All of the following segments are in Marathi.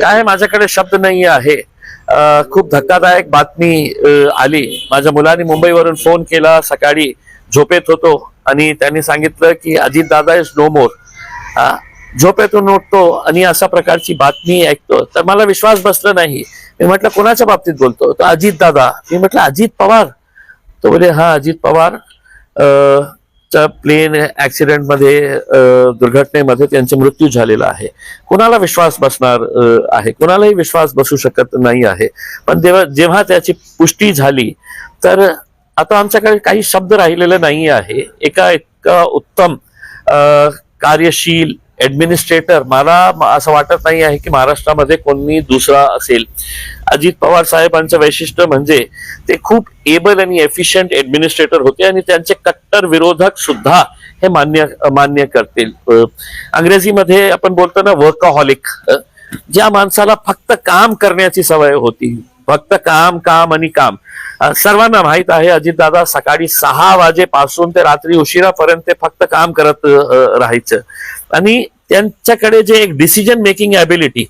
काय माझ्याकडे शब्द नाही आहे. खूप धक्कादायक बातमी आली. माझ्या मुलांनी मुंबईवरून फोन केला, सकाळी झोपेत होतो आणि त्यांनी सांगितलं की अजित दादा इज नो मोर. झोपेतून उठतो आणि अशा प्रकारची बातमी ऐकतो तर मला विश्वास बसला नाही. मी म्हटलं कोणाच्या बाबतीत बोलतो? तर अजित दादा. मी म्हटलं अजित पवार? तो बोले हा अजित पवार प्लेन ऍक्सिडेंट मध्ये दुर्घटनेमध्ये त्यांचा मृत्यू झालेला आहे. कुणाला विश्वास बसणार आहे? कुणालाही विश्वास बसू शकत नाही आहे. पण जेव्हा त्याची पुष्टी झाली तर आता आमच्याकडे काही शब्द राहिलेले नाही आहे. एका उत्तम कार्यशील ऍडमिनिस्ट्रेटर मला असं वाटत नाही आहे की महाराष्ट्रामध्ये कोणी दुसरा असेल. अजित पवार साहेबांचं वैशिष्ट्य म्हणजे ते खूप एबल आणि एफिशियंट ऍडमिनिस्ट्रेटर होते आणि त्यांचे कट्टर विरोधक सुद्धा हे मान्य करतील. अंग्रेजीमध्ये आपण बोलतो ना वर्कहॉलिक. ज्या माणसाला फक्त काम करण्याची सवय होती, फक्त काम काम आणि काम. सर्वांना माहित आहे अजितदादा सकाळी 6 वाजेपासून ते रात्री उशिरापर्यंत ते फक्त काम करत राहायचं आणि त्यांच्याकडे जे एक डिसिजन मेकिंग ॲबिलिटी,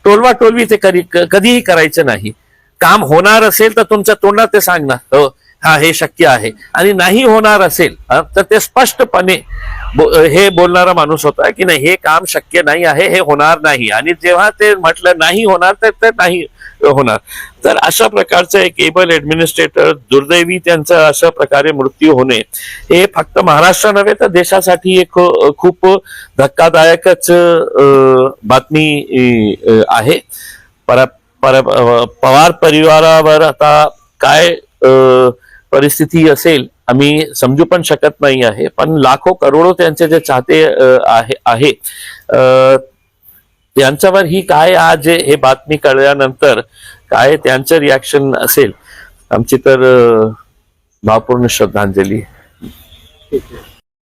टोलवा टोलवी ते कधीही करायचं नाही. काम होणार असेल तर तुमच्या तोंडात ते सांगणार हो हा हे शक्य आहे, आणि नाही होणार असेल तर ते स्पष्टपणे हे बोलणारा माणूस होता की नाही हे काम शक्य नाही आहे, हे होणार नाही. आणि जेव्हा ते म्हटलं नाही होणार तर ते नाही होणार. तर अशा प्रकारचं एक एबल ऍडमिनिस्ट्रेटर, दुर्दैवी त्यांचा अशा प्रकारे मृत्यू होणे हे फक्त महाराष्ट्र नव्हे तर देशासाठी एक खूप धक्कादायकच बातमी आहे. पवार परिवारावर आता काय परिस्थिती असेल आम्ही समजू पण शकत नाही आहे. पण लाखो करोडो त्यांचे जे चाहते आहे त्यांच्यावर ही काय आज हे बातमी कळल्यानंतर काय त्यांचं रिॲक्शन असेल, आमची तर भावपूर्ण श्रद्धांजली.